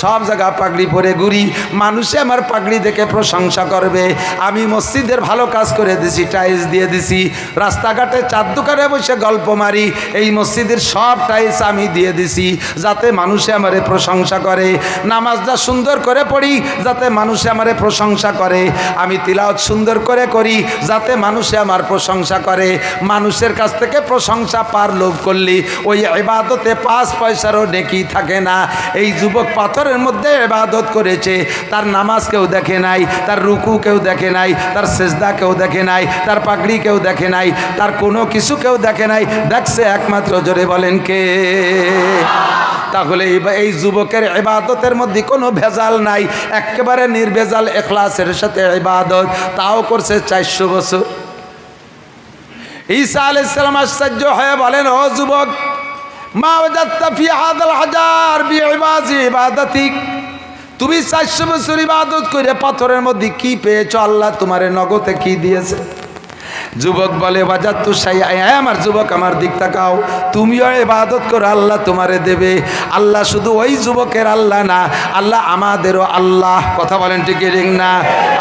সব জায়গা পাগড়ি পরে ঘুরি, মানুষে আমার পাগড়ি দেখে প্রশংসা করবে। আমি মসজিদের ভালো কাজ করে দিছি, টাইলস দিয়ে দিছি, রাস্তাঘাটে চার দোকানে বসে গল্প মারি, এই মসজিদের সব টাইলস আমি দিয়ে দিছি যাতে মানুষে আমারে প্রশংসা করে। নামাজটা সুন্দর করে পড়ি যাতে মানুষে আমারে প্রশংসা করে। আমি তিলাওয়াত সুন্দর করে করি যাতে মানুষে আমার প্রশংসা করে। মানুষের কাছ থেকে প্রশংসা পার লোভ করলি ওই ইবাদতে 5 পয়সারও নেকি থাকে না। এই যুবক পাথরের মধ্যে ইবাদত করেছে, তার নামাজ কেউ দেখে নাই, তার রুকু কেউ দেখে নাই, তার সেজদা কেউ দেখে নাই, তার পাগড়ি কেউ দেখে নাই, তার কোনো কিছু কেউ দেখে নাই, দেখছে একমাত্র জোরে বলেন কে? তাহলে এই যুবকের ইবাদতের মধ্যে কোনো ভেজাল নাই, একেবারে নির্ভেজাল ইখলাসের সাথে ইবাদত, তাও করছে 400 বছর। ঈসা আলাইহিস সালাম আশ্চর্য হয়ে বলেন, ও যুবক, মা ওয়াজাদতা ফি হাযাল হাজার বিইবাদাতিক, তুমি 400 বছর ইবাদত করে পাথরের মধ্যে কি পেয়েছো? আল্লাহ তোমারে নগদে কি দিয়েছে? যুবক বলে, ওয়াজাদতু শাইআ। আমার যুবক, আমার দিক তাকাও, তুমিও ইবাদত করো, আল্লাহ তোমারে দেবে। আল্লাহ শুধু ওই যুবকের আল্লাহ না, আল্লাহ আমাদেরও আল্লাহ। কথা বলেন ঠিক না?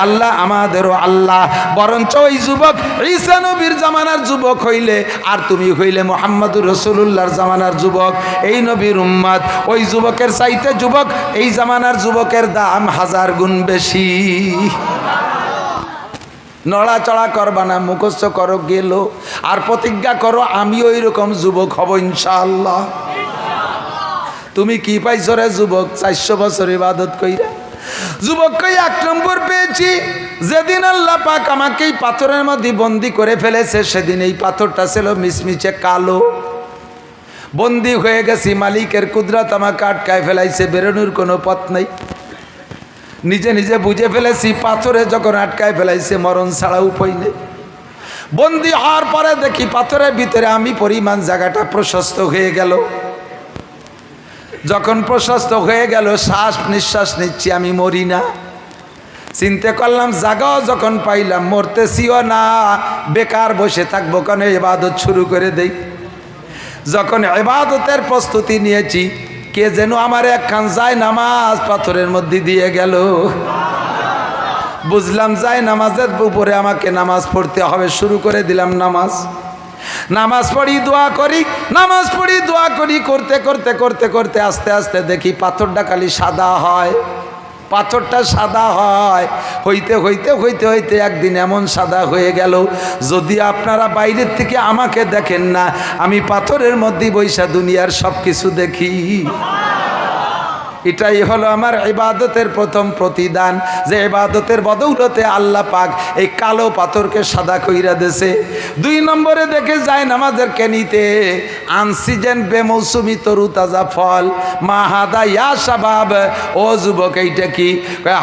আল্লাহ আমাদেরও আল্লাহ। বরঞ্চ ওই যুবক ঈসা নবীর জামানার যুবক হইলে, আর তুমি হইলে মুহাম্মদুর রাসূলুল্লাহর জামানার যুবক, এই নবীর উম্মত, ওই যুবকের চাইতে যুবক এই জামানার যুবকের দাম 1000 গুণ বেশি। নড়াচড়া করবা না, মুখস্থ করো গেল, আর প্রতিজ্ঞা করো আমি ওই রকম যুবক হব ইনশাআল্লাহ। তুমি কি পাইছো রে যুবক? 400 বছর ইবাদত কইরা। যুবক কই 1 নম্বর পেয়েছি, যেদিন আল্লাহ পাক আমাকে এই পাথরের মধ্যে বন্দি করে ফেলেছে, সেদিন এই পাথরটা ছিল মিচমিচে কালো। বন্দি হয়ে গেছি, মালিকের কুদরত আমাকে আটকায় ফেলাইছে, বেরোনোর কোনো পথ নেই। নিজে নিজে বুঝে ফেলেছি, পাথরে যখন আটকায় ফেলাইছে মরণ ছাড়া উপায় নেই। বন্দি হওয়ার পরে দেখি পাথরের ভিতরে আমি পরিমাণ জায়গাটা প্রশস্ত হয়ে গেল। যখন প্রশস্ত হয়ে গেল, শ্বাস নিঃশ্বাস নিচ্ছি, আমি মরি না। চিন্তা করলাম, জায়গাও যখন পাইলাম, মরতেছিও না, বেকার বসে থাকবো কেন, ইবাদত শুরু করে দেই। যখন ইবাদতের প্রস্তুতি নিয়েছি, কে যেন আমার একখান যায় নামাজ পাথরের মধ্যে দিয়ে গেল। বুঝলাম যায় নামাজের উপরে আমাকে নামাজ পড়তে হবে, শুরু করে দিলাম নামাজ। নামাজ পড়ি, দোয়া করি, নামাজ পড়ি, দোয়া করি, করতে করতে করতে করতে আস্তে আস্তে দেখি পাথরটা খালি সাদা হয়। পাথরটা সাদা হয়, হইতে হইতে হইতে হইতে একদিন এমন সাদা হয়ে গেল, যদি আপনারা বাইরের থেকে আমাকে দেখেন না, আমি পাথরের মধ্যে বৈশা দুনিয়ার সব কিছু দেখি। এটাই হলো আমার ইবাদতের প্রথম প্রতিদান, যে ইবাদতের বদৌলতে আল্লাহ পাক এই কালো পাথরকে সাদা কইরা দেছে। 2 নম্বরে দেখে যায় নামাজের কেনিতে আনসিজন বেমৌসুমি তরুতাজা ফল। মা হাদা ইয়া শাবাব, ও যুবক এইটা কি?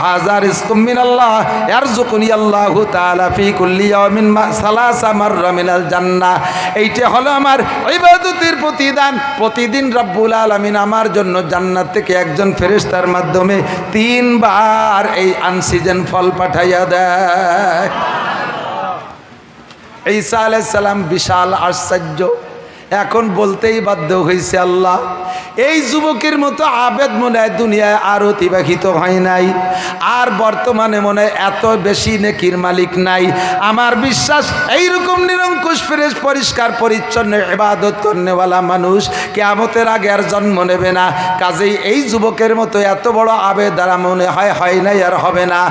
হাজার রিজকুম মিনাল্লাহ ইয়ারযুকুনি আল্লাহু তাআলা ফি কুল্লি ইয়াউমিন সালাসা মাররা মিনাল জান্নাহ। এইটা হলো আমার ইবাদতের প্রতিদান। প্রতিদিন রব্বুল আলামিন আমার জন্য জান্নাত থেকে একজন ফেরেশতার মাধ্যমে 3 বার এই আনসিজন ফল পাঠাইয়া দেয়। ঈসা আলাইহিস সালাম বিশাল আশ্চর্য, এখন বলতেই বাধ্য হয়েছে, আল্লাহ, এই যুবকের মতো আবেদ মনে হয় দুনিয়ায় আর অতিবাহিত হয় নাই, আর বর্তমানে মনে হয় এত বেশি নেকির মালিক নাই। আমার বিশ্বাস এইরকম নিরঙ্কুশ ফ্রেশ পরিষ্কার পরিচ্ছন্ন ইবাদত করনেওয়ালা মানুষ কিয়ামতের আগে আর জন্ম নেবে না। কাজেই এই যুবকের মতো এত বড় আবেদ আর মনে হয় নাই আর হবে না।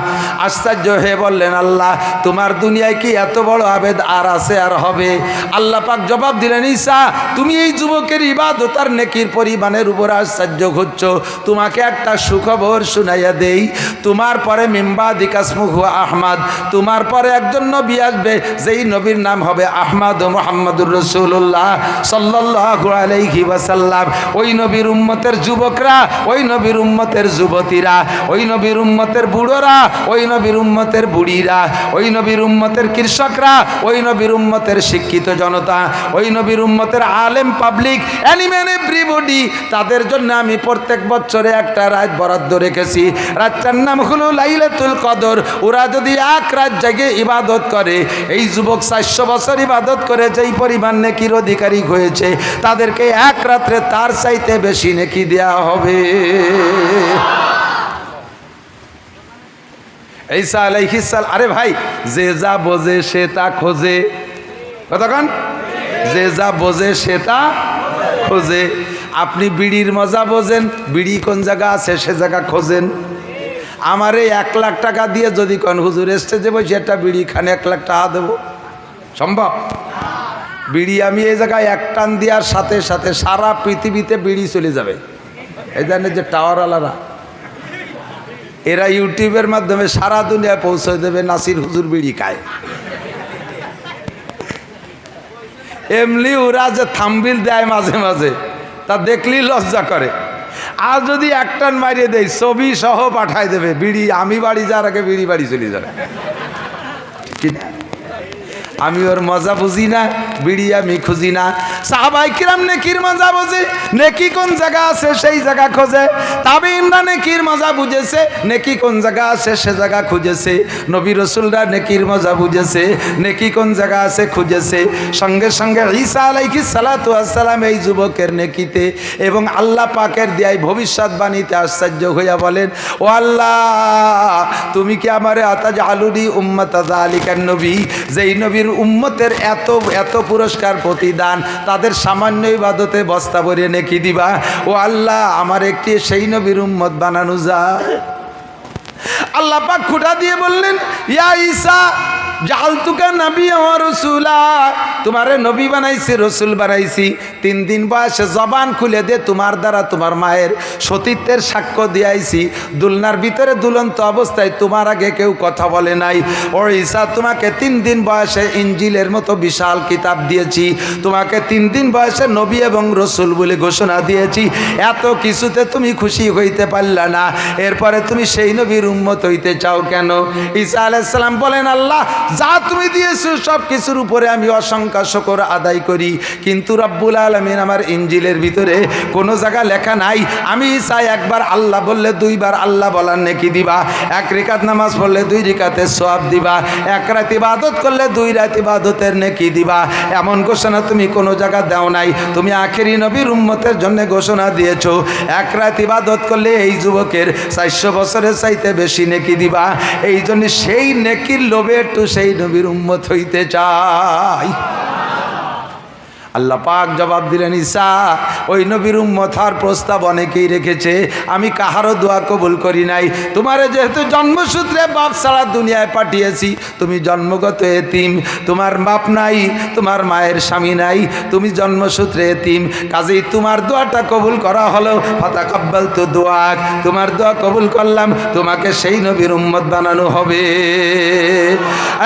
আশ্চর্য হয়ে বললেন, আল্লাহ, তোমার দুনিয়ায় কি এত বড় আবেদ আর আছে আর হবে? আল্লাহ পাক জবাব দিলেন, ঈসা, তুমি এই যুবকের ইবাদত আর নেকির পরিমাণের উপর আশ্চর্য হচ্ছ। তোমাকে একটা সুখবর শুনাইয়া দেই, তোমার পরে মিম্বাদি কাসমুহু আহমদ, তোমার পরে একজন নবী আসবে, যেই নবীর নাম হবে আহমদ ও মুহাম্মদুর রাসূলুল্লাহ সাল্লাল্লাহু আলাইহি ওয়াসাল্লাম। ওই নবীর উম্মতের যুবকরা, ওই নবীর উম্মতের যুবতীরা, ওই নবীর উম্মতের বুড়োরা, ওই নবীর উম্মতের বুড়িরা, ওই নবীর উম্মতের কৃষকরা, ওই নবীর উম্মতের শিক্ষিত জনতা, ওই নবীর উম্মতের আলেম পাবলিক, এনিম্যান এভরিবডি, তাদের জন্য আমি প্রত্যেক বছরে একটা রাত বরাদ্দ রেখেছি। রাতটার নাম হলো লাইলাতুল কদর। ওরা যদি 1 রাত জেগে ইবাদত করে, এই যুবক 400 বছর ইবাদত করে যেই পরিমাণ নেকির অধিকারী হয়েছে, তাদেরকে 1 রাত্রে তার চাইতে বেশি নেকি দেওয়া হবে। ঈসা আলাইহিস সালাম। আরে ভাই, যে যা বোঝে সে তা খোঁজে, কতক্ষণ? যে যা বোঝে সে তা খোঁজে। আপনি বিড়ির মজা বোঝেন, বিড়ি কোন জায়গা আছে সে জায়গা খোঁজেন। আমার এই 1 লাখ টাকা দিয়ে যদি কোন হুজুর স্টেজে বসে একটা বিড়ি খানে 1 লাখ টাকা দেবো, সম্ভব? বিড়ি আমি এই জায়গায় 1 টান দেওয়ার সাথে সাথে সারা পৃথিবীতে বিড়ি চলে যাবে। এই জানেন যে টাওয়ারওয়ালারা, এরা ইউটিউবের মাধ্যমে সারা দুনিয়ায় পৌঁছে দেবে নাসির হুজুর বিড়ি খায়। এমনি ওরা যে থাম্বনেল দেয় মাঝে মাঝে, তা দেখলেই লজ্জা করে। আর যদি 1 টান মারিয়ে দেয়, ছবি সহ পাঠায় দেবে, বিড়ি আমি বাড়ি যাওয়ার আগে বিড়ি বাড়ি চলে যাবে। ঠিক না? আমি ওর মজা বুঝি না, বিড়ি আমি খুঁজি না। সাহাবায়ে কিরাম নেকির মজা বোঝে, নেকি কোন জায়গা আছে সেই জায়গা খোঁজে। তাবেঈনরা নেকির মজা বুঝেছে, নেকি কোন জায়গা আছে সে জায়গা খুঁজেছে। নবী রাসূলরা নেকির মজা বুঝেছে, নেকি কোন জায়গা আছে খুঁজেছে। সঙ্গে সঙ্গে ঈসা আলাইহিস সালাতু ওয়াস সালাম এই যুবকের নেকিতে এবং আল্লাহ পাকের দেয় ভবিষ্যৎবাণীতে আশ্চর্য হইয়া বলেন, ও আল্লাহ, তুমি কি আমারে আতাজআলুনি উম্মাতা যালিকান নবী, যেই নবীর উম্মতের এত এত পুরস্কার প্রতিদান, তাদের সামান্য ইবাদতে বস্তা ভরে নেকি দিবা? ও আল্লাহ, আমার একটি সেই নবীর উম্মত বানানো যায়। আল্লাহ পাক খুঁটা দিয়ে বললেন, ইয়া ঈসা জাআলতুকা নাবিয়্যান ওয়া রাসূলা, তোমারে নবী বানাইছি, রসুল বানাইছি। 3 দিন বয়সে জবান খুলে দে, তোমার দ্বারা তোমার মায়ের সতীত্বের সাক্ষ্য দিয়াইছি। দুলনার ভিতরে দুলন্ত অবস্থায় তোমার আগে কেউ কথা বলে নাই। ও ঈসা, তোমাকে 3 দিন বয়সে ইঞ্জিলের মতো বিশাল কিতাব দিয়েছি, তোমাকে 3 দিন বয়সে নবী এবং রসুল বলে ঘোষণা দিয়েছি। এত কিছুতে তুমি খুশি হইতে পারলা না, এরপরে তুমি সেই নবীর উম্মত হইতে চাও কেন? ঈসা আলাইহিস সালাম বলেন, আল্লাহ, যা তুমি দিয়েছো সব কিছুর উপরে আমি অসংখ্য শুকর আদায় করি, কিন্তু রব্বুল আলামিন আমার ইঞ্জিলের ভিতরে কোনো জায়গা লেখা নাই আমি চাই একবার আল্লাহ বললে 2 বার আল্লাহ বলার নেকি দিবা, 1 রাকাত নামাজ পড়লে 2 রাকাতের সওয়াব দিবা, 1 রাত ইবাদত করলে 2 রাত ইবাদতের নেকি দিবা। এমন ঘোষণা তুমি কোনো জায়গা দাও নাই। তুমি আখেরি নবীর উম্মতের জন্য ঘোষণা দিয়েছো 1 রাত ইবাদত করলে এই যুবকের 400 বছরের চাইতে বেশি নেকি দিবা। এই জন্য সেই নেকির লোভে একটু সেই নবীর উম্মত হইতে চাই। আল্লাহ পাক জবাব দিলেন, ঈসা, ওই নবীর উম্মত হওয়ার প্রস্তাব অনেকেই রেখেছে, আমি কাহারও দোয়া কবুল করি নাই। তোমারে যেহেতু জন্মসূত্রে বাপ ছাড়া দুনিয়ায় পাঠিয়েছি, তুমি জন্মগত এতিম, তোমার বাপ নাই, তোমার মায়ের স্বামী নাই, তুমি জন্মসূত্রে এতিম, কাজেই তোমার দোয়াটা কবুল করা হলো। ফাতাকাব্বালতু দুআক, তোমার দোয়া কবুল করলাম, তোমাকে সেই নবীর উম্মত বানানো হবে।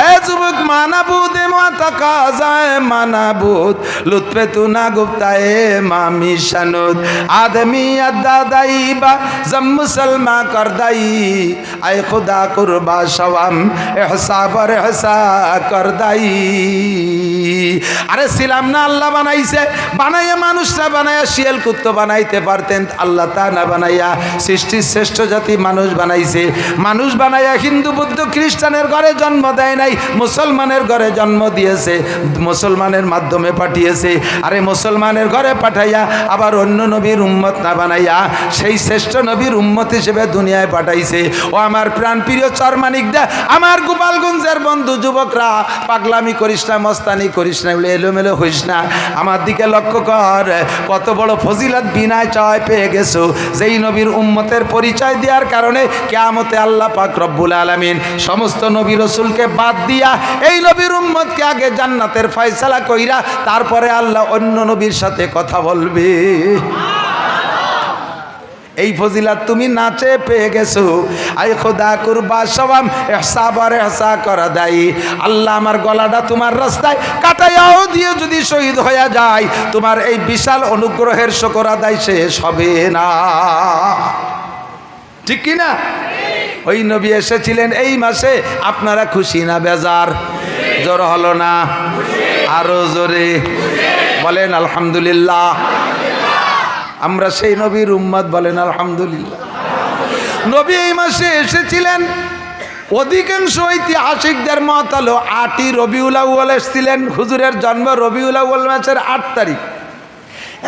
এ যুবক, মানাবুদে মাতাকাজায় মানাবুদ লুৎফে তু না গুপ্তায়ে মামি শানুদ আদমি আদাদাইবা জম মুসলমা করদাই আয় খুদা কুরবা শওয়াম এহসা বর এহসা করদাই। আরে ছিলাম না, আল্লাহ বানাইছে, বানাইয়া মানুষরা বানাইয়া শিয়াল কুত্তো বানাইতে পারতেন, আল্লাহ তা না বানাইয়া সৃষ্টির শ্রেষ্ঠ জাতি মানুষ বানাইছে। মানুষ বানাইয়া হিন্দু বুদ্ধ খ্রিস্টানের ঘরে জন্ম দেয় নাই, মুসলমানের ঘরে জন্ম দিয়েছে, মুসলমানের মাধ্যমে পাঠিয়েছে। আরে মুসলমানের ঘরে পাঠাইয়া আবার অন্য নবীর উম্মত না বানাইয়া সেই শ্রেষ্ঠ নবীর উম্মত হিসেবে দুনিয়ায় পাঠাইছে। ও আমার প্রাণ প্রিয় চরমানিকদা, আমার গোপালগঞ্জের বন্ধু যুবকরা, পাগলামি করিস না, মস্তানি করিস না, এলোমেলো হইস না, আমার দিকে লক্ষ্য কর। কত বড় ফজিলত বিনায় চয় পেয়ে গেছো, যেই নবীর উম্মতের পরিচয় দেওয়ার কারণে কিয়ামতে আল্লাহ পাক রব্বুল আলামিন সমস্ত নবী রাসূলকে বাদ দিয়া এই নবীর উম্মতকে আগে জান্নাতের ফয়সালা কইরা তারপরে আল্লাহ অন্য নবীর সাথে কথা বলবে। এই ফজিলাত তুমি নাচে পেয়ে গেছো। আই খোদা কুরবা সওয়াম ইহসাবার ইহসা করা দেয়। আল্লাহ আমার গলাটা তোমার রাস্তায় কাটাইয়াও দিয়ে যদি শহীদ হয়ে যায়, তোমার এই বিশাল অনুগ্রহের শুকর আদায় শেষ হবে না। ঠিক কি না? ওই নবী এসেছিলেন এই মাসে, আপনারা খুশি না বেজার? জোর হলো না? আরো জোরে বলেন আলহামদুলিল্লাহ। আমরা সেই নবীর উম্মত, বলেন আলহামদুলিল্লাহ। নবী এই মাসে এসেছিলেন। অধিকাংশ ঐতিহাসিকদের মত হলো 8ই রবিউল আউয়াল এসেছিলেন। হুজুরের জন্ম রবিউল আউয়াল মাসের 8 তারিখ।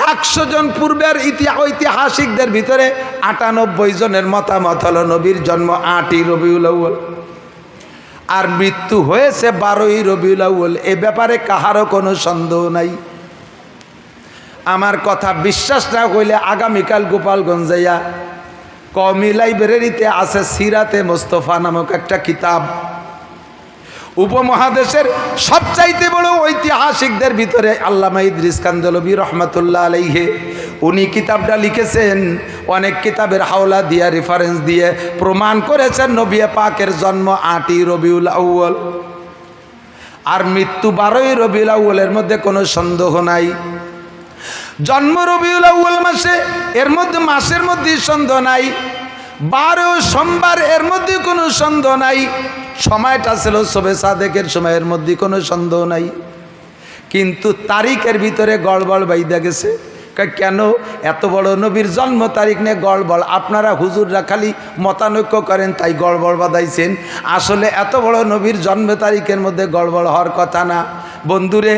100 জন পূর্বের ঐতিহাসিকদের ভিতরে 98 জনের মতামত হলো নবীর জন্ম 8ই রবিউল আউয়াল। আর মৃত্যু হয়েছে 12ই রবিউল আউয়াল, এ ব্যাপারে কাহারও কোনো সন্দেহ নাই। আমার কথা বিশ্বাস না হইলে আগামীকাল গোপালগঞ্জ যাইয়া কওমি লাইব্রেরিতে আছে সিরাতে মোস্তফা নামক একটা কিতাব। উপমহাদেশের সবচাইতে বড় ঐতিহাসিকদের ভিতরে আল্লামা ইদ্রিস কান্দলবী রহমাতুল্লাহ আলাইহি উনি কিতাবটা লিখেছেন। অনেক কিতাবের হাওলা দিয়ে রেফারেন্স দিয়ে প্রমাণ করেছেন নবী পাকের জন্ম 8ই রবিউল আউয়াল আর মৃত্যু 12ই রবিউল আউয়ালের মধ্যে কোনো সন্দেহ নাই। জন্ম রবিউল আউয়াল মাসে, এর মধ্যে মাসের মধ্যে সন্দেহ নাই। 12 সোমবার, এর মধ্যে কোনো সন্দেহ নাই। সময়টা ছিল শবে সাদেকের সময়ের মধ্যে কোনো সন্দেহ নাই। কিন্তু তারিখের ভিতরে গড়বড় বাইদা গেছে। কেন? এত বড় নবীর জন্ম তারিখ নিয়ে গড়বড়। আপনারা হুজুররা খালি মতানৈক্য করেন তাই গড়বড় বাঁধাইছেন। আসলে এত বড় নবীর জন্ম তারিখের মধ্যে গড়বড় হওয়ার কথা না। বন্ধুরে,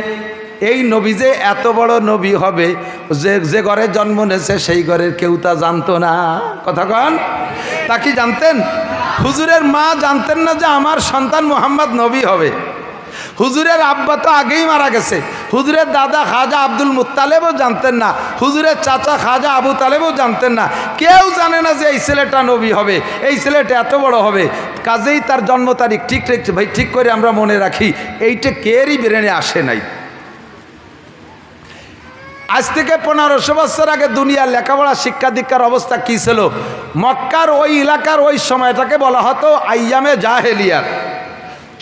এই নবী যে এত বড় নবী হবে, যে ঘরে জন্ম নেছে সেই ঘরের কেউ তা জানতো না। কথা কন, তা কি জানতেন? হুজুরের মা জানতেন না যে আমার সন্তান মুহাম্মদ নবী হবে। হুজুরের আব্বা তো আগেই মারা গেছে। হুজুরের দাদা খাজা আব্দুল মুত্তালেবও জানতেন না। হুজুরের চাচা খাজা আবু তালেবও জানতেন না। কেউ জানে না যে এই ছেলেটা নবী হবে, এই ছেলেটা এত বড় হবে। কাজেই তার জন্ম তারিখ ঠিক রেখেছে। ভাই, ঠিক করে আমরা মনে রাখি, এইটা কেরই ব্রেনে আসে নাই। আজ থেকে 1500 বছর আগে দুনিয়ার লেখাপড়া শিক্ষা দীক্ষার অবস্থা কী ছিল? মক্কার ওই এলাকার ওই সময়টাকে বলা হতো আইয়ামে জাহেলিয়াত।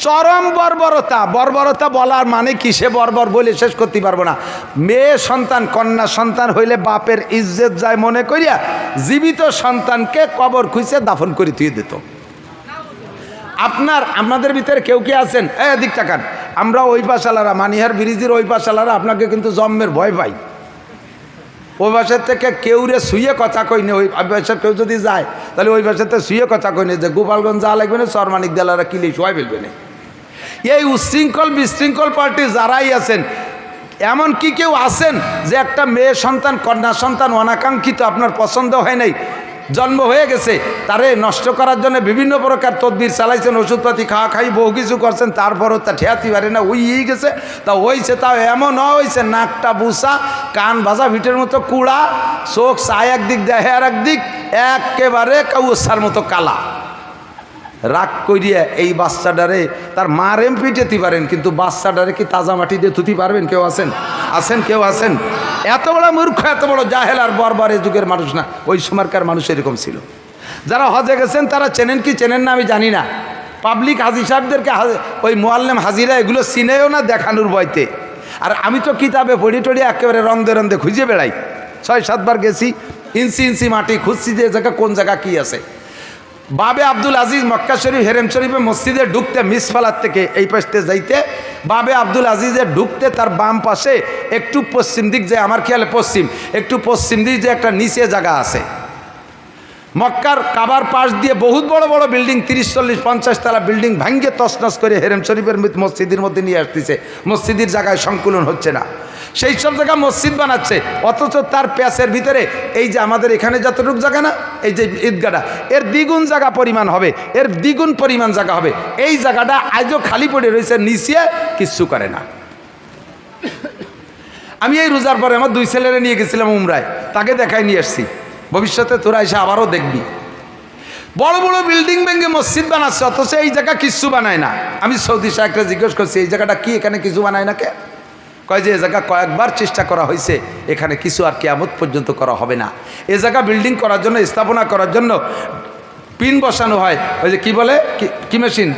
চরম বর্বরতা। বর্বরতা বলার মানে কি, সে বর্বর বলে শেষ করতে পারবো না। মেয়ে সন্তান, কন্যা সন্তান হইলে বাপের ইজ্জত যায় মনে করিয়া জীবিত সন্তানকে কবর খুঁজে দাফন করে দিয়ে দিত। আপনাদের ভিতরে কেউ কে আছেন? এদিক তাকান। আমরা ওই পাশালারা, মানিহার ব্রিজের ওই পাশালারা আপনাকে কিন্তু জন্মের ভয় পাই। ওই বাসার থেকে কেউ রে শুয়ে কথা কইনি। ওই বাসার কেউ যদি যায় তাহলে ওই বাসাতে শুয়ে কথা কইনি যে গোপালগঞ্জ যা লাগবে না, চরমানিক দেলারা কিলে শোয়াই ফেলবে না। এই উশৃঙ্খল বিশৃঙ্খল পার্টি যারাই আছেন, এমন কি কেউ আছেন যে একটা মেয়ে সন্তান, কন্যা সন্তান অনাকাঙ্ক্ষিত, আপনার পছন্দ হয় নাই, জন্ম হয়ে গেছে, তারে নষ্ট করার জন্য বিভিন্ন প্রকার তদবির চালাইছেন, ওষুধপাতি খাওয়া খাই বহু কিছু করছেন, তারপরও তা ঠেয়াতে পারে না, ওই গেছে। তা হয়েছে, তাও এমন হয়েছে নাকটা বুসা, কান ভাজা ভিটের মতো কুড়া, চোখ চায় একদিক দেহে আর একদিক, একেবারে কাউসার মতো কালা। রাগ করিয়া এই বাচ্চাটারে তার মার পিটেতে পারেন, কিন্তু বাচ্চাটারে কি তাজা মাটি দিয়ে ধুতে পারবেন? কেউ আছেন? কেউ আছেন? এত বড় মূর্খ, এত বড় জাহেল আর বর্বর এই যুগের মানুষ না, ওই সময়কার মানুষ এরকম ছিল। যারা হজে গেছেন তারা চেনেন কি চেনেন না আমি জানি না। পাবলিক হাজি সাহেবদেরকে ওই মোয়াল্লেম হাজিরা এগুলো চিনেও না দেখানোর বয়তে। আর আমি তো কিতাবে পড়ি টড়ি একেবারে রন্দে রন্দে খুঁজে বেড়াই। 6-7 বার গেছি, ইঞ্চি ইঞ্চি মাটি খুঁজছি যে জায়গা কোন জায়গা কি আছে। বাবে আব্দুল আজিজ মক্কা শরীফ হেরেম শরীফে মসজিদে ঢুকতে, মিসফালার থেকে এই পাশে যাইতে, বাবে আব্দুল আজিজে ঢুকতে তার বাম পাশে একটু পশ্চিম দিক, যে আমার খেয়ালে পশ্চিম, একটু পশ্চিম দিক যে একটা নিচে জায়গা আছে। মক্কার কাবার পাশ দিয়ে বহুত বড় বড় বিল্ডিং, 30-40-50 তলা বিল্ডিং ভাঙ্গে তছনছ করে হেরেম শরীফের মসজিদের মধ্যে নিয়ে আসতেছে। মসজিদের জায়গায় সংকুলন হচ্ছে না, সেই সব জায়গা মসজিদ বানাচ্ছে। অথচ তার প্যাসের ভিতরে এই যে আমাদের এখানে যতটুকু জায়গা না, এই যে ঈদগাটা, এর দ্বিগুণ জায়গা পরিমাণ হবে, এর দ্বিগুণ পরিমাণ জায়গা হবে। এই জায়গাটা আজও খালি পড়ে রয়েছে, নিচে কিচ্ছু করে না। আমি এই রোজার পরে আমার 2 ছেলেরা নিয়ে গেছিলাম উমরায়, তাকে দেখাই নিয়ে আসছি। ভবিষ্যতে তোরা এসে আবারও দেখবি বড় বড় বিল্ডিং ভেঙে মসজিদ বানাচ্ছে, অথচ এই জায়গা কিচ্ছু বানায় না। আমি সৌদি শাহকে জিজ্ঞেস করছি, এই জায়গাটা কি, এখানে কিছু বানায় না কে? কয় যে এ জায়গা কয়েকবার চেষ্টা করা হয়েছে, এখানে কিছু আর কিয়ামত পর্যন্ত করা হবে না। এ জায়গা বিল্ডিং করার জন্য, স্থাপনা করার জন্য পিন বসানো হয়, ওই যে কি বলে, কি machine,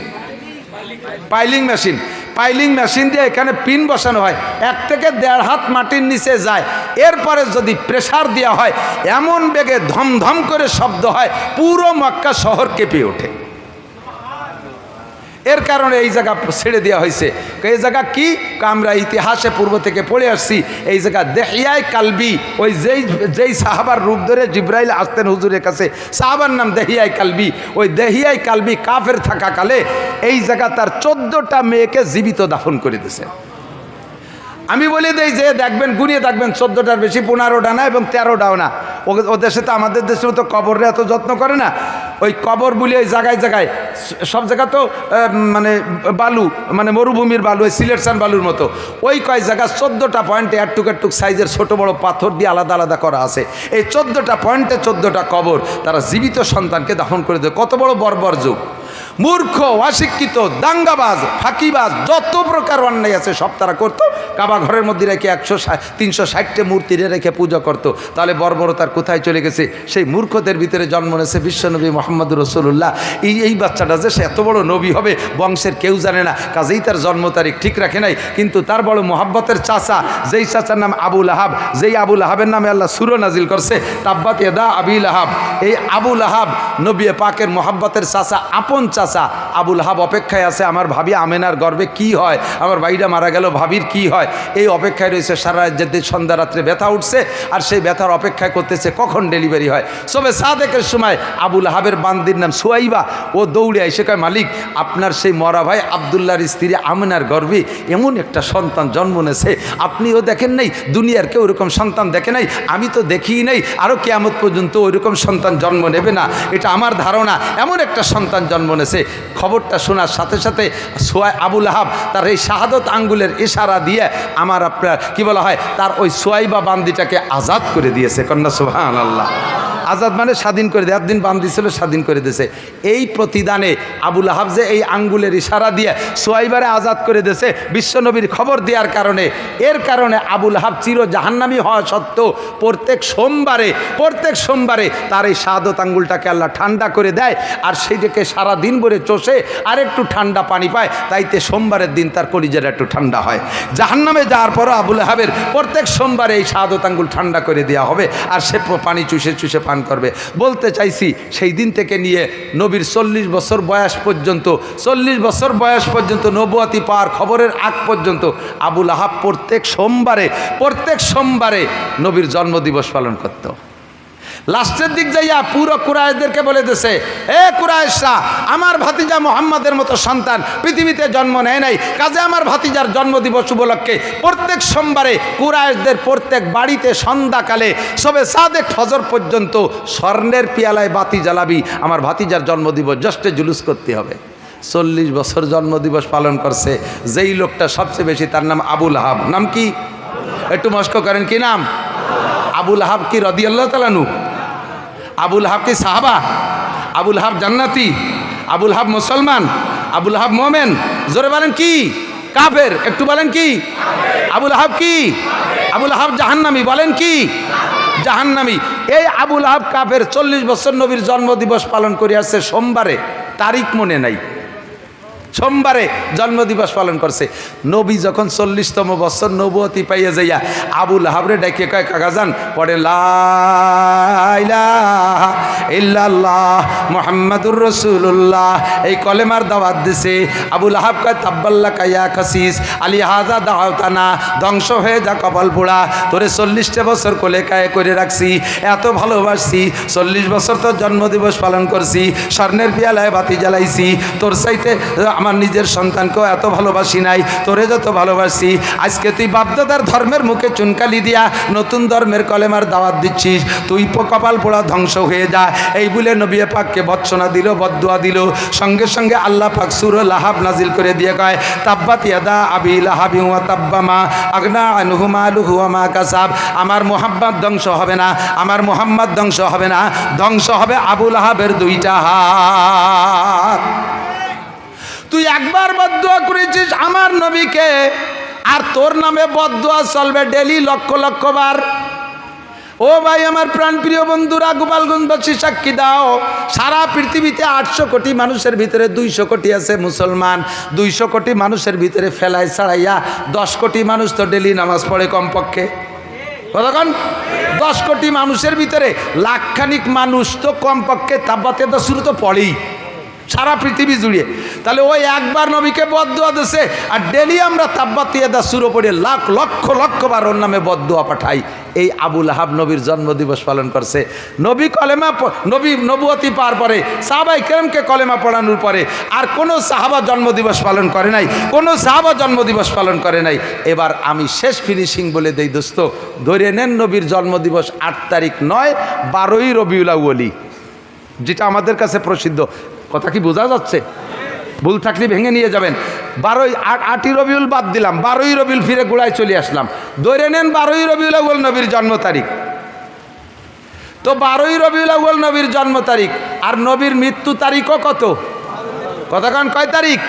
piling machine. Piling machine দিয়ে এখানে পিন বসানো হয়, 1 থেকে 1.5 হাত মাটির নিচে যায়। এরপরে যদি প্রেসার দেওয়া হয়, এমন বেগে ধমধম করে শব্দ হয়, পুরো মক্কা শহর কেঁপে ওঠে। এর কারণে এই জায়গা ছেড়ে দেওয়া হয়েছে। এই জায়গা কি, আমরা ইতিহাসে পূর্ব থেকে পড়ে আসছি। এই জায়গা দেহিয়ায় কালবি, ওই যেই সাহাবার রূপ ধরে জিব্রাইল আসতেন হুজুরের কাছে, সাহাবার নাম দেহিয়ায় কালবি। ওই দেহিয়ায় কালবি কাফের থাকাকালে এই জায়গা তার 14টা মেয়েকে জীবিত দাফন করে দিয়েছে। আমি বলে দেই যে দেখবেন, গুনিয়ে দেখবেন 14টার বেশি, 15টা না এবং 13টাও না। ওদের সাথে আমাদের দেশের মতো কবরে এত যত্ন করে না। ওই কবর বলি ওই জায়গায় জায়গায়, সব জায়গা তো মানে বালু, মানে মরুভূমির বালু, ওই সিলেকশন বালুর মতো। ওই কয় জায়গা 14টা পয়েন্টে একটুক সাইজের ছোট বড় পাথর দিয়ে আলাদা আলাদা করা আছে। এই 14টা পয়েন্টে 14টা কবর, তারা জীবিত সন্তানকে দাফন করে দেয়। কত বড় বর্বর যুগ! মূর্খ, অশিক্ষিত, দাঙ্গাবাজ, ফাঁকিবাজ, যত প্রকার অন্যায় আছে সব তারা করতো। কাবা ঘরের মধ্যে রেখে 360টা মূর্তি রেখে পূজা করতো। তাহলে বর্বরতার কোথায় চলে গেছে? সেই মূর্খদের ভিতরে জন্ম নিয়েছে বিশ্বনবী মুহাম্মদুর রাসূলুল্লাহ। এই বাচ্চাটা যে সে এত বড় নবী হবে বংশের কেউ জানে না, কাজেই তার জন্ম তারিখ ঠিক রাখে নাই। কিন্তু তার বড় মোহাব্বতের চাচা, যেই চাচার নাম আবু লাহাব, যেই আবু লাহাবের নামে আল্লাহ সূরা নাজিল করছে তাব্বাত ইয়াদা আবি লাহাব। এই আবু লাহাব নবী পাকের মোহাব্বতের চাচা, আপন চাচা। আবু লাহাব অপেক্ষায় আছে, আমার ভাবি আমেনার গর্ভে কি হয়, আমার ভাইটা মারা গেল, ভাবির কি হয়, এই অপেক্ষায় রয়েছে। সারা রাত সন্ধ্যা রাত্রে ব্যথা উঠছে, আর সেই ব্যথার অপেক্ষায় করতেছে কখন ডেলিভারি হয়। সবে সাদেকের সময় আবু লাহাবের বান্দির নাম সুয়াইবা, ও দৌড়ে এসে কয়, মালিক আপনার সেই মরা ভাই আবদুল্লাহর স্ত্রী আমেনার গর্ভে এমন একটা সন্তান জন্ম নেছে, আপনিও দেখেন নাই, দুনিয়ার কেউ ওরকম সন্তান দেখে নাই, আমি তো দেখিই নাই, আরও কিয়ামত পর্যন্ত ওইরকম সন্তান জন্ম নেবে না, এটা আমার ধারণা। এমন একটা সন্তান জন্ম নেছে। খবরটা শোনার সাথে সাথে আবু লাহাব তার এই শাহাদত আঙ্গুলের ইশারা দিয়ে আমার আপনার কি বলা হয়, তার ওই সুয়াইবা বান্দিটাকে আজাদ করে দিয়েছে। কন্যা সুবহানাল্লাহ। আজাদ মানে স্বাধীন করে দেয়, একদিন বান্দি ছিল স্বাধীন করে দিয়েছে। এই প্রতিদানে আবু লাহাব যে এই আঙ্গুলের ইশারা দিয়ে সুয়াইবারে আজাদ করে দিয়েছে বিশ্বনবীর খবর দেওয়ার কারণে, এর কারণে আবু লাহাব চির জাহান্নামী হওয়া সত্ত্বেও প্রত্যেক সোমবারে তার এই শাহাদত আঙ্গুলটাকে আল্লাহ ঠান্ডা করে দেয়, আর সেইটাকে সারাদিন ভরে চষে আর একটু ঠান্ডা পানি পায়, তাইতে সোমবারের দিন তার কলিজাটা একটু ঠান্ডা হয়। জাহান্নামে যাওয়ার পরও আবু লাহাবের প্রত্যেক সোমবারে এই শাহাদত আঙ্গুল ঠান্ডা করে দেওয়া হবে, আর সে পানি চুষে চুষে পান করবে। বলতে চাইছি, সেই দিন থেকে নিয়ে নবীর 40 বছর বয়স পর্যন্ত নবুয়তি পাওয়ার খবরের আগ পর্যন্ত আবু লাহাব প্রত্যেক সোমবারে নবীর জন্মদিবস পালন করত। লাস্টের দিক যাইয়া পুরো কুরাইশদেরকে বলে দিয়েছে, এ কুরাইশরা, আমার ভাতিজা মুহাম্মাদের মতো সন্তান পৃথিবীতে জন্ম নেয় নাই, কাজে আমার ভাতিজার জন্মদিবস উপলক্ষে প্রত্যেক সোমবারে কুরাইশদের প্রত্যেক বাড়িতে সন্ধ্যাকালে সবে সাদেক ফজর পর্যন্ত স্বর্ণের পিয়ালায় বাতি জ্বালাবি, আমার ভাতিজার জন্মদিবস জাস্টে জুলুস করতে হবে। 40 বছর জন্মদিবস পালন করছে যেই লোকটা সবচেয়ে বেশি, তার নাম আবু লাহাব। নাম কি? একটু মস্ক করেন, কি নাম? আবু লাহাব কি রাদিয়াল্লাহু তাআলা আনহু? আবু লাহাব কি সাহাবা? আবু লাহাব জান্নাতি? আবু লাহাব মুসলমান? আবু লাহাব মোমেন? জোরে বলেন কি? কাফের? একটু বলেন কি? আবু লাহাব কি? আবু লাহাব জাহান্নামী? বলেন কি? জাহান্নামী। এই আবু লাহাব কাফের, 40 বছর নবীর জন্মদিবস পালন করে আসছে সোমবারে, তারিখ মনে নাই, সোমবারে জন্মদিবস পালন করছে। নবী যখন 40তম বছর নবুয়তি পাইয়া যাইয়া আবু লাহাবরে ডাকে কয়, কাকাজান পড়ে লা ইলাহা ইল্লাল্লাহ মুহাম্মাদুর রাসূলুল্লাহ, এই কলেমার দাওয়াত দিছে। আবু লাহাব কয়, তাব্বাল্লাকা ইয়া খাসিস আলী হাযা দাওতানা, ধ্বংস হয়ে যা কপাল পোড়া, তোরে 40টা বছর কোলে কায়ে করে রাখছি, এত ভালোবাসছি, 40 বছর তোর জন্মদিবস পালন করছি, স্বর্ণের পিয়ালায় বাতি জ্বালাইছি, তোর চাইতে আমার নিজের সন্তানকেও এত ভালোবাসি নাই, তোরে যত ভালোবাসি। আজকে তুই বাপদাদার ধর্মের মুখে চুনকালি দিয়া নতুন ধর্মের কলেমার দাওয়াত দিচ্ছিস, তুই কপাল পোড়া ধ্বংস হয়ে যা। এই বলে নবী পাককে বৎসনা দিল, বদদুয়া দিল। সঙ্গে সঙ্গে আল্লাহ পাক সূরা লাহাব নাজিল করে দিয়ে কয়, তাব্বাত ইয়াদা আবি লাহাবি ওয়া তাব্বা মা আগনা আনহু মালুহু ওয়া মা কাসাব। আমার মুহাম্মদ ধ্বংস হবে না, আমার মুহাম্মদ ধ্বংস হবে না, ধ্বংস হবে আবু লাহাবের 2টা হাত। তুই একবার বদদুয়া করেছিস আমার নবীকে, আর তোর নামে বদদুয়া চলবে ডেলি লক্ষ লক্ষ বার। ও ভাই আমার প্রাণপ্রিয় বন্ধুরা, গোপালগঞ্জবাসী সাক্ষী দাও, সারা পৃথিবীতে 800 কোটি মানুষের ভিতরে 200 কোটি আছে মুসলমান। 200 কোটি মানুষের ভিতরে ফেলায় ছাড়াইয়া 10 কোটি মানুষ তো ডেলি নামাজ পড়ে কমপক্ষে। কতক্ষণ? 10 কোটি মানুষের ভিতরে লাখখানিক মানুষ তো কমপক্ষে তাব্বাতে তো শুরু তো পড়েই, সারা পৃথিবী জুড়ে। তাহলে ওই একবার নবীকে বদদুয়া দিছে, আর ডেলি আমরা তাব্বাত ইয়াদা সূরা পড়ে লাখ লক্ষ লক্ষবার ওর নামে বদদুয়া পাঠাই। এই আবুল আহাব নবীর জন্মদিবস পালন করছে। নবী কলেমা নবী নবুয়তি পার পরে সাহাবায়ে কেরামকে কলেমা পড়ানোর পরে আর কোনো সাহাবা জন্মদিবস পালন করে নাই, কোনো সাহাবা জন্মদিবস পালন করে নাই। এবার আমি শেষ ফিনিশিং বলে দেই দোস্ত, ধরে নেন নবীর জন্মদিবস 8 তারিখ নয়, 12ই রবিউল আউয়াল, যেটা আমাদের কাছে প্রসিদ্ধ। কথা কি বোঝা যাচ্ছে? ভুল থাকলে ভেঙে নিয়ে যাবেন। 8ই রবিউল বাদ দিলাম, 12ই রবিউল ফিরে গোড়ায় চলে আসলাম। ধরে নেন 12ই রবিউল আউয়াল নবীর জন্ম তারিখ। তো 12ই রবিউল আউয়াল নবীর জন্ম তারিখ, আর নবীর মৃত্যু তারিখও কত? কতক্ষণ কয় তারিখ?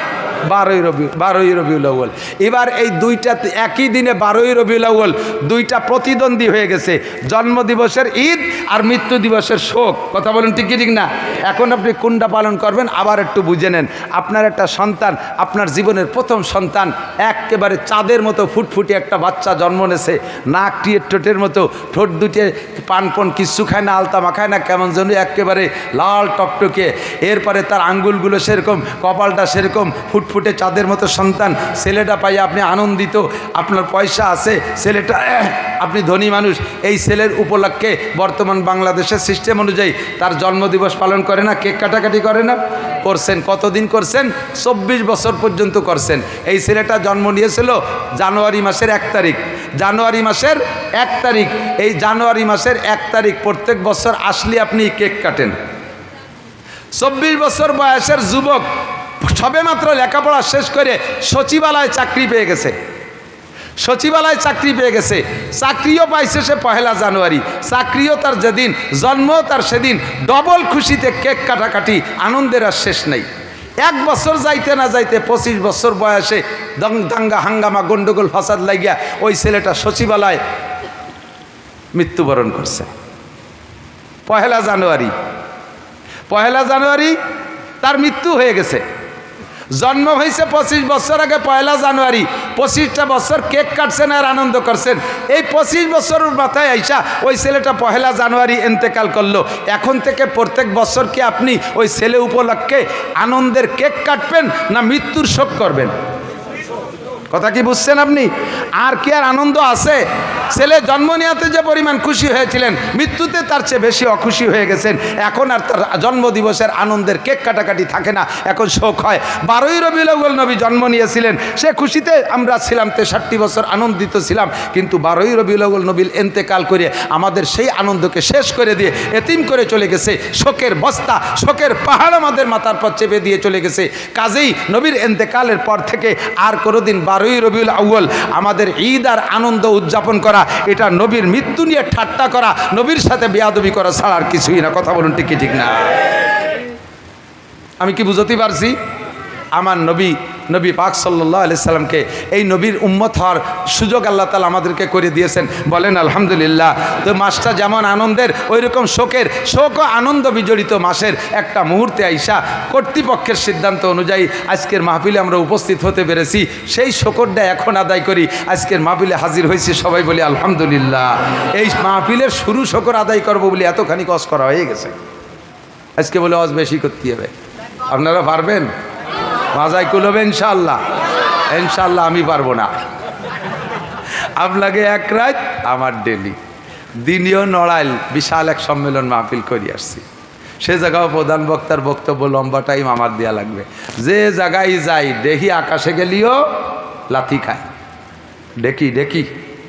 12ই রবিউল আউয়াল। এবার এই দুইটা একই দিনে 12ই রবিউল আউয়াল দুইটা প্রতিদ্বন্দ্বী হয়ে গেছে, জন্মদিবসের ঈদ আর মৃত্যু দিবসের শোক। কথা বলেন ঠিক কি ঠিক না? এখন আপনি কোনটা পালন করবেন আবার একটু বুঝে নেন। আপনার একটা সন্তান, আপনার জীবনের প্রথম সন্তান, একেবারে চাঁদের মতো ফুটফুটে একটা বাচ্চা জন্ম নেছে, নাক টিয়ের ঠোঁটের মতো, ঠোঁট দুটে পানপন কিচ্ছু খায় না, আলতা মাখায় না, কেমন যেন একেবারে লাল টকটকে। এরপরে তার আঙ্গুলগুলো সেরকম, কপালটা সেরকম ফুটফুটে চাঁদের মতো সন্তান। ছেলেটা পাই আপনি আনন্দিত, আপনার পয়সা আছে, ছেলেটা আপনি ধনী মানুষ। এই ছেলের উপলক্ষে বর্তমান বাংলাদেশের সিস্টেম অনুযায়ী তার জন্মদিবস পালন করে না, কেক কাটাকাটি করে না? করছেন। কতদিন করছেন? 24 বছর পর্যন্ত করছেন। এই ছেলেটা জন্ম নিয়েছিল জানুয়ারি মাসের 1 তারিখ। জানুয়ারি মাসের 1 তারিখ, এই জানুয়ারি মাসের 1 তারিখ প্রত্যেক বছর আসলে আপনি কেক কাটেন। 24 বছর বয়সের যুবক সবে মাত্র লেখাপড়া শেষ করে সচিবালয়ে চাকরি পেয়ে গেছে, সচিবালয়ে চাকরি পেয়ে গেছে, চাকরিও পাইছে সে 1 জানুয়ারি। চাকরিও তার যেদিন জন্ম তার সেদিন ডবল খুশিতে কেক কাটাকাটি, আনন্দের আর শেষ নেই। 1 বছর যাইতে না যাইতে 25 বছর বয়সে দাঙ্গা হাঙ্গামা গন্ডগোল ফাসাদ লাগিয়া ওই ছেলেটা সচিবালয় মৃত্যুবরণ করছে। 1 জানুয়ারি, 1 জানুয়ারি তার মৃত্যু হয়ে গেছে। জন্ম হয়েছে 25 বছর আগে 1 জানুয়ারি, 25টা বছর কেক কাটছেন আর আনন্দ করছেন। এই 25 বছরের মাথায় আইসা ওই ছেলেটা 1 জানুয়ারি ইন্তেকাল করলো। এখন থেকে প্রত্যেক বছর কি আপনি ওই ছেলে উপলক্ষে আনন্দের কেক কাটবেন না মৃত্যুর শোক করবেন? কথা কি বুঝছেন আপনি? আর কি আর আনন্দ আছে? ছেলে জন্ম নেওয়াতে যে পরিমাণ খুশি হয়েছিলেন, মৃত্যুতে তার চেয়ে বেশি অখুশি হয়ে গেছেন। এখন আর তার জন্মদিবসের আনন্দের কেক কাটাকাটি থাকে না, এখন শোক হয়। 12ই রবিউল আউয়াল নবী জন্ম নিয়েছিলেন, সে খুশিতে আমরা ছিলাম, 63 বছর আনন্দিত ছিলাম। কিন্তু 12ই রবিউল আউয়াল নবীর ইন্তেকাল করে আমাদের সেই আনন্দকে শেষ করে দিয়ে এতিম করে চলে গেছে। শোকের বস্তা, শোকের পাহাড় আমাদের মাথার পর চেপে দিয়ে চলে গেছে। কাজেই নবীর ইন্তেকালের পর থেকে আর কোনোদিন 12ই রবিউল আউয়াল আমাদের ঈদ আর আনন্দ উদযাপন করা, এটা নবীর মৃত্যু নিয়ে ঠাট্টা করা, নবীর সাথে বেয়াদবি করা ছাড়া আর কিছুই না। কথা বলুন ঠিক কি ঠিক না? আমি কি বুঝতে পারছি? আমার নবী পাক সাল্লাল্লাহু আলাইহি সাল্লামকে এই নবীর উম্মত হওয়ার সুযোগ আল্লাহ তাআলা আমাদেরকে করে দিয়েছেন। বলেন আলহামদুলিল্লাহ। তো মাসটা যেমন আনন্দের, ওই রকম শোকের, শোক ও আনন্দ বিজড়িত মাসের একটা মুহূর্তে আইসা কর্তৃপক্ষের সিদ্ধান্ত অনুযায়ী আজকের মাহফিলে আমরা উপস্থিত হতে পেরেছি। সেই শোকরটা এখন আদায় করি। আজকের মাহফিলে হাজির হয়েছি, সবাই বলি আলহামদুলিল্লাহ। এই মাহফিলের শুরু শোকর আদায় করবো বলে এতখানি কষ্ট করা হয়ে গেছে। আজকে বলে আজ বেশি করতে হবে। আপনারা পারবেন? মাজাই কুলবে ইনশাআল্লাহ? ইনশাআল্লাহ আমি পারবো না। আপনাকে 1 রাত আমার ডেলি দিনীয় নড়াইল বিশাল এক সম্মেলন মাহফিল করে আসছি। সে জায়গাও প্রধান বক্তার বক্তব্য লম্বা টাইম আমার দেওয়া লাগবে। যে জায়গায় যাই দেখি আকাশে গেলিও লাথি খায়।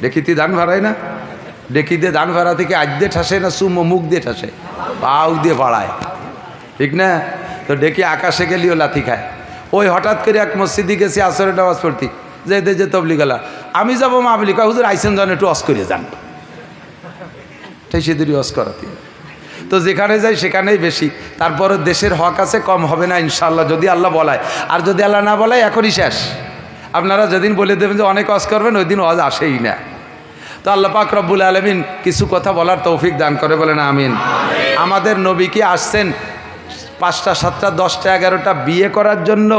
ডেকিতে ধান ভাড়ায় না, ডেকিতে ধান ভাড়া থেকে আজ দিয়ে ঠাসে না সুমো মুখ দিয়ে ঠাসে, পাউ দিয়ে পাড়ায়, ঠিক না? তো ডেকি আকাশে গেলিও লাথি খায়। ওই হঠাৎ করে এক মসজিদে গেছি আসরের নামাজ পড়তি, যে তবলিগালা আমি যাবো মাহফিলি, কয় হুজুর আইসেন যান একটু অস করে যান, সেদিনই অস করাতে। তো যেখানে যাই সেখানেই বেশি। তারপরে দেশের হক আছে, কম হবে না ইনশাআল্লাহ যদি আল্লাহ বলায়। আর যদি আল্লাহ না বলায় এখনই শেষ। আপনারা যেদিন বলে দেবেন যে অনেক অস করবেন, ওই দিন ওয়াজ আসেই না। তো আল্লাহ পাক রব্বুল আলামিন কিছু কথা বলার তৌফিক দান করে, বলেন আমিন। আমাদের নবী কি আসছেন 5টা 7টা 10টা 11টা বিয়ে করার জন্য?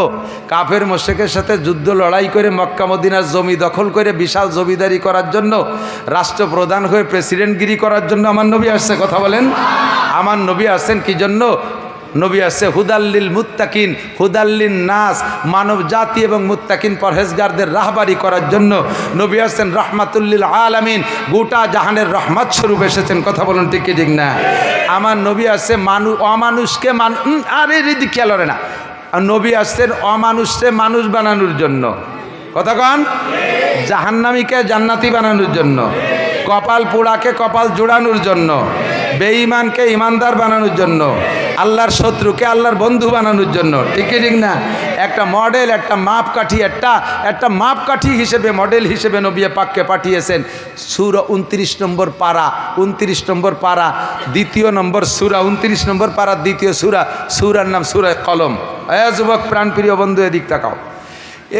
কাফের মুশরিকের সাথে যুদ্ধ লড়াই করে মক্কা মদিনার জমি দখল করে বিশাল জমিদারি করার জন্য, রাষ্ট্রপ্রধান হয়ে প্রেসিডেন্টগিরি করার জন্য আমার নবী আসছে? কথা বলেন। আমার নবী আসছেন কি জন্য? নবী আসছে হুদাল্লিল মুত্তাকিন, হুদাল্লিন নাস, মানব জাতি এবং মুত্তাকিন পরহেজগারদের রাহবারি করার জন্য নবী আসছেন রহমাতুল্লিল আলামিন, গোটা জাহানের রহমত স্বরূপ এসেছেন। কথা বলুন ঠিক কি ঠিক না? আমার নবী আসছে অমানুষকে আরে রিদি খেয়াল করে না, নবী আসছেন অমানুষকে মানুষ বানানোর জন্য। কথা কন? জাহান্নামীকে জান্নাতি বানানোর জন্য, কপাল পোড়াকে কপাল জোড়ানোর জন্য, বেঈমানকে ইমানদার বানানোর জন্য, আল্লাহর শত্রুকে আল্লাহর বন্ধু বানানোর জন্য। ঠিক কি ঠিক না? একটা মডেল, একটা মাপকাঠি, একটা মাপকাঠি হিসেবে, মডেল হিসেবে নবী পাককে পাঠিয়েছেন। সূরা 29 নম্বর পারা, 29 নম্বর পারা, দ্বিতীয় নম্বর সূরা, 29 নম্বর পারা দ্বিতীয় সূরা, সূরার নাম সূরা কলম। যুবক প্রাণপ্রিয় বন্ধু, এদিক তাকাও।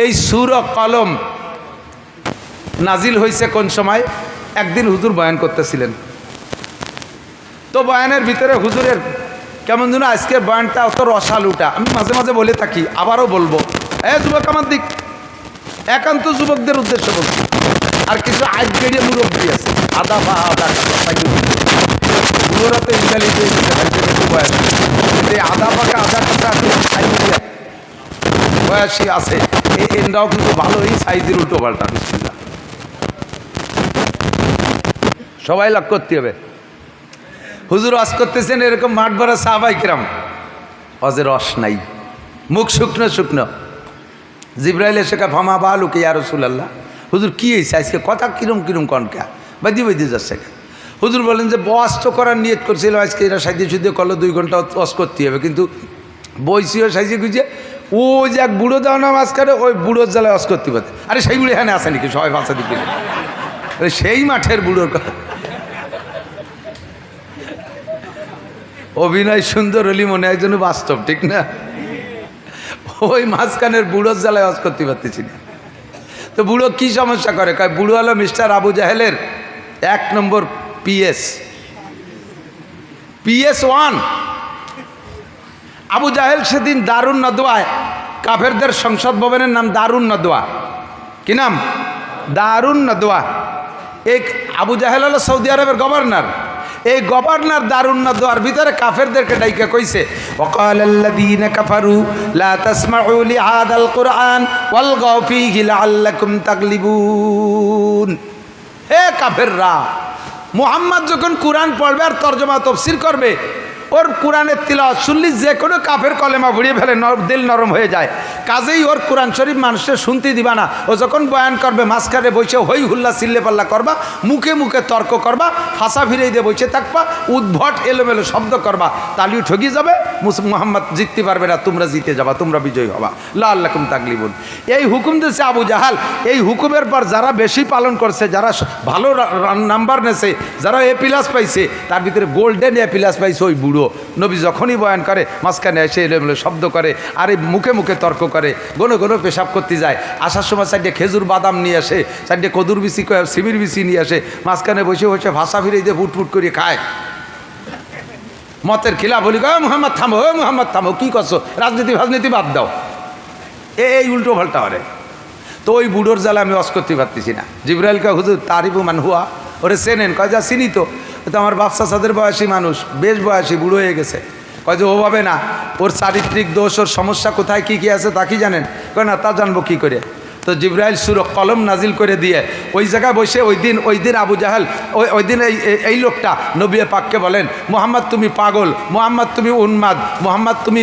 এই সূরা কলম নাজিল হয়েছে কোন সময়? একদিন হুজুর বয়ান করতেছিলেন, তো বয়ানের ভিতরে হুজুরের কেমন যেন আজকের বয়ানটা অত রসালুটা। আমি মাঝে মাঝে বলে থাকি, আবারও বলবো, যুবক আমার দিক, একান্ত যুবকদের উদ্দেশ্য বলছি। আর কিছু আজগেড়িয়ে মুরব্বী আছে, আদা বা আদা বুড়োরা তো ইন্টালিজেন্ট বয়ান, এই আদা পাকা আদা কাটা বয়সী আছে, এই এনরাও কিন্তু ভালোই সাইজের উল্টো পাল্টা। বিসমিল্লাহ, সবাই লাভ করতে হবে। হুজুর ওয়াজ করতেছেন, এরকম মাঠ ভরা সাহাবায়ে কেরাম, অজের রস নাই, মুখ শুকনো শুকনো। জিবরাইল এসে কা ফামা বালুকে ইয়া রাসূলুল্লাহ, হুজুর কি হয়েছে আজকে, কথা কিরম কিরম কনকা বাদি বাদি যাচ্ছে। হুজুর বলেন যে ওয়াজ তো করার নিয়ত করছিল আজকে, এরা সাইজে সুদে করলো 2 ঘন্টা ওয়াজ করতে হবে, কিন্তু বইসিও সাইজে গুজে ও যে এক বুড়ো দাও না মাঝখানে, ওই বুড়োর জ্বালায় ওয়াজ করতে পারে। আরে সেই বুড়ো এখানে আসে নাকি, সবাই ভাষা দিকে সেই মাঠের বুড়োর কথা। অভিনয় সুন্দর হলি মনে হয় যেন বাস্তব, ঠিক না? ওই মাঝখানের বুড়োর জ্বালায় ওয়াজ করতে পারতেছি না। তো বুড়ো কি সমস্যা করে? কয় বুড়ো হলো মিস্টার আবু জাহেলের 1 নম্বর PS1। আবু জাহেল সেদিন দারুন নদওয়ায়, কাফেরদের সংসদ ভবনের নাম দারুন নদওয়া। কি নাম? দারুন নদওয়া। এই আবু জাহেল হলো সৌদি আরবের গভর্নর। এই গভর্নর দারুন নদওয়ার ভিতরে কাফেরদেরকে ডাইকা কইছে, ওয়াকালাল্লাযীনা কাফারু লা তাসমাউ লিহাদাল কুরআন ওয়ালগাউ ফীহি লাআল্লাকুম তাগলিবুন। হে কাফেররা, মুহাম্মদ যখন কুরআন পড়বে আর তরজমা তাফসীর করবে, ওর কোরআনের তিলাওয়াত শুনলি যে কোনো কাফের কলেমা ভরিয়ে ফেলে, দিল নরম হয়ে যায়। কাজেই ওর কোরআন শরীফ মানুষের শুনতে দিবা না। ও যখন বয়ান করবে মাঝখানে বসে হই হুল্লা চিল্লে পাল্লা করবা, মুখে মুখে তর্ক করবা, ফাঁসা ফিরে দিয়ে বসে থাকবা, উদ্ভট এলোমেলো শব্দ করবা, তালিও ঠকি যাবে, মুহাম্মদ জিততে পারবে না, তোমরা জিতে যাবা, তোমরা বিজয়ী হবা। লাআল্লাকুম তাগলিবুন। এই হুকুম দিয়েছে আবু জাহাল। এই হুকুমের পর যারা বেশি পালন করছে, যারা ভালো নাম্বার নেছে, যারা A+ পাইছে, তার ভিতরে গোল্ডেন A+ পাইছে ওই বুড়ো। নবী যখনই বয়ান করে মাঝখানে এসে এলোমেলো শব্দ করে, আর এই মুখে মুখে তর্ক করে, গোনো গোনো পেশাব করতে যায়। আসার সময় সাইডে খেজুর বাদাম নিয়ে আসে, সাইডে কদুর বিচি, সিমির বিচি নিয়ে আসে, মাঝখানে বসে বসে ভাষা ফিরে দিয়ে ফুটফুট করে খায়। মতের খিলা বলি, মুহাম্মদ থামো, মুহাম্মদ থামো, কী করছো, রাজনীতি বাদ দাও। এই উল্টো পাল্টা হরে। তো ওই বুড়োর জ্বালা আমি ওয়াজ করতে পারতেছি না। জিবরাইলকে হুজুর তারিফু মান হুয়া, ওরে চেনেন? কয় যা চিনি তো, তো আমার বাপ চাচাদের বয়সী মানুষ, বেশ বয়সী, বুড়ো হয়ে গেছে। কয় যে ওভাবে না, ওর চারিত্রিক দোষ, ওর সমস্যা কোথায় কী কী আছে তা কি জানেন? কয় না, তা জানবো কী করে। তো জিবরাইল সূরা কলম নাজিল করে দিয়ে ওই জায়গায় বসে ওই দিন আবু জাহেল ওই দিন এই লোকটা নবী পাককে বলেন, মুহাম্মদ তুমি পাগল, মুহাম্মদ তুমি উন্মাদ, মুহাম্মদ তুমি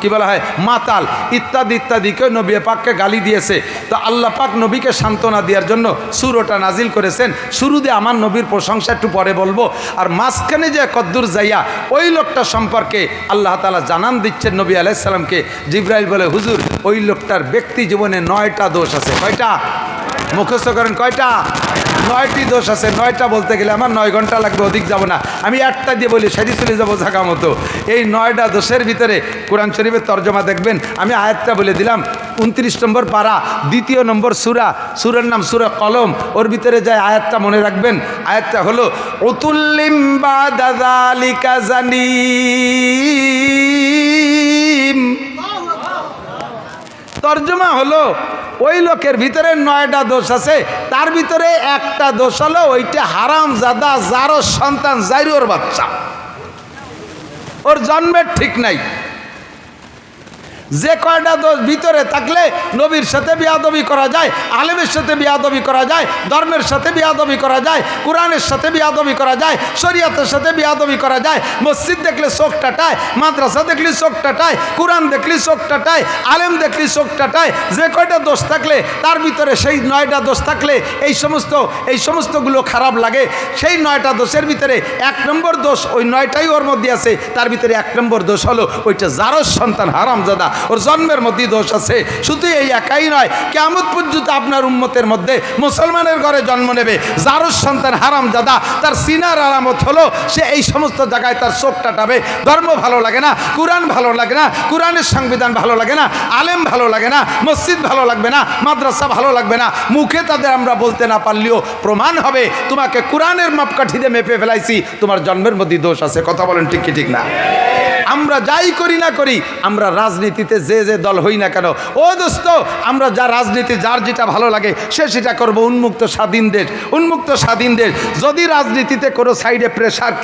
কী বলা হয় মাতাল, ইত্যাদি ইত্যাদিকে নবী পাককে গালি দিয়েছে। তো আল্লাহ পাক নবীকে সান্ত্বনা দেওয়ার জন্য সূরাটা নাজিল করেছেন। শুরুতে আমার নবীর প্রশংসা একটু পরে বলবো, আর মাঝখানে যে কদ্দুর যাইয়া ওই লোকটা সম্পর্কে আল্লাহ তাআলা জানান দিচ্ছেন নবী আলাইহিস সালামকে। জিবরাইল বলে, হুজুর ওই লোকটার ব্যক্তি জীবনে 9টা দোষ আছে। কয়টা? মুখস্থ করেন, কয়টা? 9টি দোষ আছে। 9টা বলতে গেলে আমার 9 ঘন্টা লাগবে, অধিক যাব না। আমি একটা দিয়ে বলি, সেটি চলে যাবো জায়গা মতো। এই 9টা দোষের ভিতরে কোরআন শরীফের তর্জমা দেখবেন। আমি আয়াতটা বলে দিলাম, 29 নম্বর পারা, 2 নম্বর সূরা, সূরার নাম সূরা কলম। ওর ভিতরে যায় আয়াতটা মনে রাখবেন। আয়াতটা হলো উতুল্লিম বাদা যালিকা জানিম। তর্জমা হলো ওই লোকের ভিতরে 9টা দোষ আছে, তার ভিতরে একটা দোষ হলো ওইটা হারাম জাদা, যারো সন্তান, জাইরোর বাচ্চা। ওর জন্মের ঠিক নাই। যে কয়টা দোষ ভিতরে থাকলে নবীর সাথে বিয়াদবি করা যায়, আলেমের সাথে বিয়াদবি করা যায়, ধর্মের সাথে বিয়াদবি করা যায়, কোরআনের সাথে বিয়াদবি করা যায়, শরীয়তের সাথে বিয়াদবি করা যায়। মসজিদ দেখলে চোখ টাটায়, মাদ্রাসা দেখলে চোখ টাটায়, কোরআন দেখলে চোখ টাটায়, আলেম দেখলে চোখ টাটায়। যে কয়টা দোষ থাকলে তার ভিতরে সেই 9টা দোষ থাকলে এই সমস্তগুলো খারাপ লাগে। সেই 9টা দোষের ভিতরে 1 নম্বর দোষ, ওই 9টাই ওর মধ্যে আছে। তার ভিতরে 1 নম্বর দোষ হলো ওইটা জারজ সন্তান হারামজাদা, ওর জন্মের মধ্যে দোষ আছে। শুধু এই একাই নয়, কিয়ামত পর্যন্ত আপনার উম্মতের মধ্যে মুসলমানের ঘরে জন্ম নেবে জারজ সন্তান হারামজাদা। তার সিনার আলামত হলো সে এই সমস্ত জায়গায় তার চোখ টাটাবে। ধর্ম ভালো লাগে না, কোরআন ভালো লাগে না, কোরআনের সংবিধান ভালো লাগে না, আলেম ভালো লাগে না, মসজিদ ভালো লাগবে না, মাদ্রাসা ভালো লাগবে না। মুখে তাদের আমরা বলতে না পারলেও প্রমাণ হবে তোমাকে কোরআনের মাপকাঠিতে মেপে ফেলাইছি, তোমার জন্মের মধ্যে দোষ আছে। কথা বলেন ঠিক কি ঠিক না? আমরা যাই করি না করি, আমরা রাজনীতিতে যে দল হই না কেন, ও দোস্ত, আমরা যা রাজনীতি যার যেটা ভালো লাগে সে সেটা করবো। উন্মুক্ত স্বাধীন দেশ, উন্মুক্ত স্বাধীন দেশ। যদি রাজনীতিতে কোনো সাইডে প্রেশার